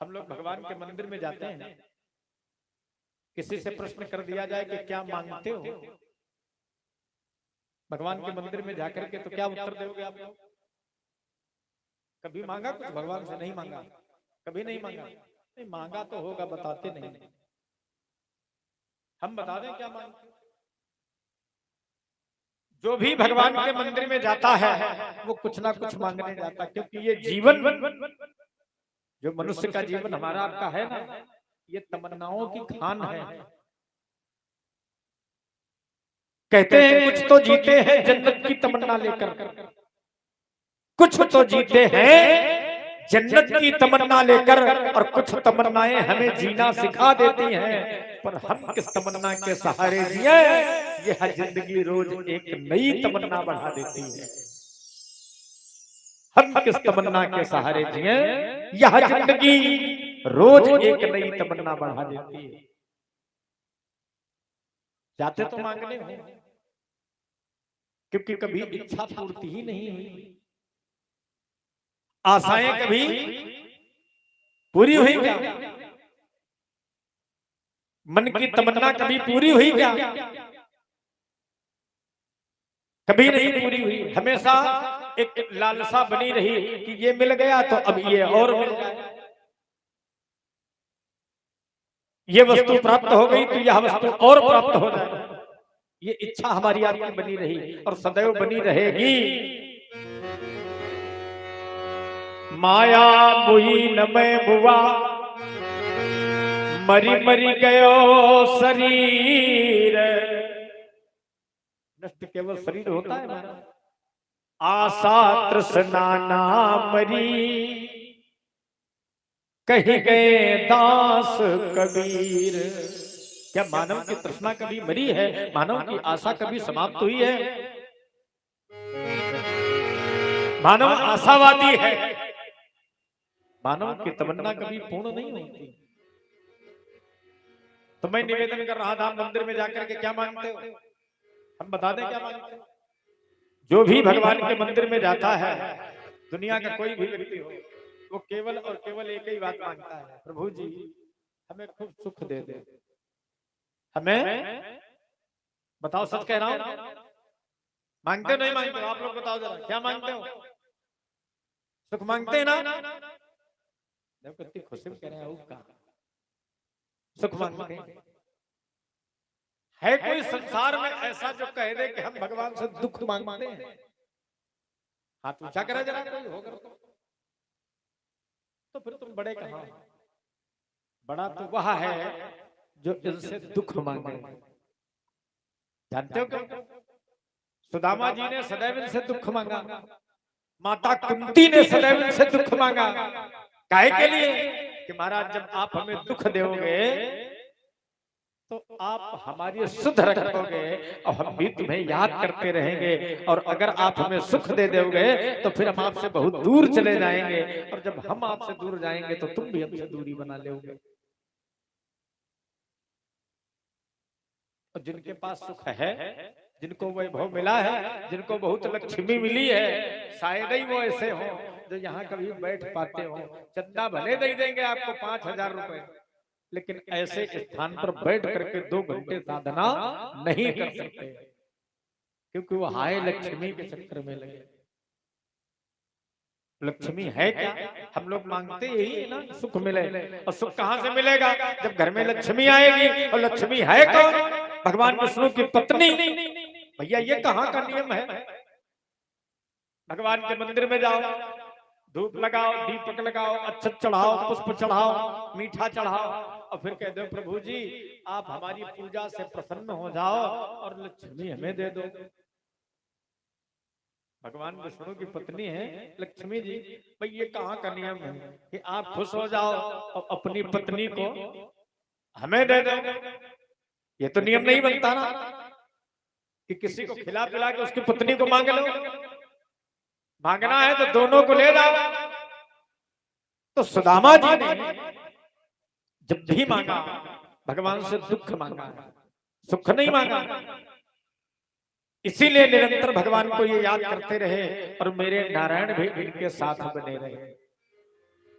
हम लोग भगवान के मंदिर में जाते हैं, किसी से प्रश्न कर दिया जाए कि क्या मांगते हो भगवान के मंदिर में जाकर के, तो क्या उत्तर दोगे आप लोग? कभी मांगा कुछ भगवान से? नहीं मांगा, कभी नहीं मांगा। नहीं मांगा तो होगा, बताते नहीं। हम बता दें क्या मांगते? जो भी भगवान के मंदिर में जाता है वो कुछ ना कुछ मांगने जाता, क्योंकि ये जीवन, जो मनुष्य का जीवन हमारा आपका है ना, ये तमन्नाओं की खान है। कहते हैं कुछ तो जीते हैं जन्नत की तमन्ना लेकर, कुछ तो जीते हैं जन्नत की तमन्ना लेकर, और कुछ तमन्नाएं हमें जीना सिखा देती हैं। पर हम किस तमन्ना के सहारे जिए, ये हर जिंदगी रोज एक नई तमन्ना बढ़ा देती है। हम किस तमन्ना के सहारे जिए, यह जिंदगी रोज एक नई तमन्ना बढ़ा देती है। जाते तो मांगने हो, क्योंकि कभी इच्छा पूर्ति ही नहीं हुई, आशाएं कभी पूरी हुई क्या? मन की तमन्ना कभी पूरी हुई क्या? कभी नहीं पूरी हुई। हमेशा एक लालसा बनी रही कि ये मिल गया तो अब ये और मिल जाए, ये वस्तु प्राप्त हो गई तो यह वस्तु और प्राप्त हो जाए। ये इच्छा हमारी आपकी बनी रही और सदैव बनी रहेगी। माया मुही न मैं बुआ, मरी मरी गयो शरीर। नष्ट केवल शरीर होता है हमारा, आशा तृष्णा ना मरी, कहीं गए दास कबीर। क्या मानव की तृष्णा कभी मरी है? मानव की आशा कभी समाप्त हुई है? मानव आशावादी है, मानव की तमन्ना कभी पूर्ण नहीं होती। तो मैं निवेदन कर रहा था, मंदिर में जाकर के क्या मांगते हो? हम बता दें क्या मांगते हो? जो भी भगवान के मंदिर में जाता है, दुनिया का कोई भी व्यक्ति हो, वो केवल और केवल एक ही बात मांगता है, प्रभु जी हमें खूब सुख दे दे। हमें बताओ, सच कह रहा हूं, मांगते हो नहीं मांगते हो? आप लोग बताओ जरा, क्या मांगते हो? सुख मांगते हैं ना? देखो कितनी खुशी में कह रहे हैं, सुख मांगते हैं। है कोई संसार में ऐसा जो कह दे कि हम भगवान से दुख मांगते हैं? हाथ ऊंचा करा जरा, कोई होगा तो फिर तुम बड़े कहां? बड़ा तो वह है जो इनसे दुख मांगे। जानते हो क्या? सुदामा जी ने सदैव इनसे दुख मांगा, माता कुंती ने सदैव इनसे दुख मांगा। काहे के लिए? कि महाराज जब आप हमें दुख दोगे तो आप हमारी शुद्ध रखोगे और हम भी तुम्हें याद करते रहेंगे, और अगर आप हमें सुख दे दोगे तो फिर हम आपसे बहुत दूर चले जाएंगे, और जब हम आपसे दूर जाएंगे तो तुम भी हमसे दूरी बना लोगे। और जिनके पास सुख है, जिनको वैभव मिला है, जिनको बहुत लक्ष्मी मिली है, शायद ही वो ऐसे हो जो यहाँ कभी बैठ पाते हो। चंदा भले दे देंगे आपको 5,000 रुपए, लेकिन ऐसे स्थान पर बैठ करके 2 घंटे साधना नहीं कर सकते, क्योंकि वो हाय लक्ष्मी के चक्कर में लगे। लक्ष्मी है क्या? हम लोग मांगते यही ना, सुख मिले। और सुख कहां से मिलेगा? जब घर में लक्ष्मी आएगी। और लक्ष्मी है कौन? भगवान विष्णु की पत्नी। भैया ये कहाँ का नियम है? भगवान के मंदिर में जाओ, धूप लगाओ, दीपक लगाओ, अक्षत चढ़ाओ, पुष्प चढ़ाओ, मीठा चढ़ाओ, और फिर कह दो प्रभु जी आप हमारी पूजा से प्रसन्न हो जाओ और लक्ष्मी हमें दे दो। भगवान विष्णु की पत्नी है लक्ष्मी जी। भाई ये कहाँ का नियम है कि आप खुश हो जाओ और अपनी पत्नी को हमें दे दो? ये तो नियम नहीं बनता ना कि किसी को खिला पिला के उसकी पत्नी को मांग लो। मांगना है तो दोनों को ले जाओ। तो सुदामा जी ने जब भी मांगा भगवान से दुख मांगा, सुख नहीं मांगा। इसीलिए निरंतर भगवान को ये याद करते रहे और मेरे नारायण भी इनके साथ बने रहे।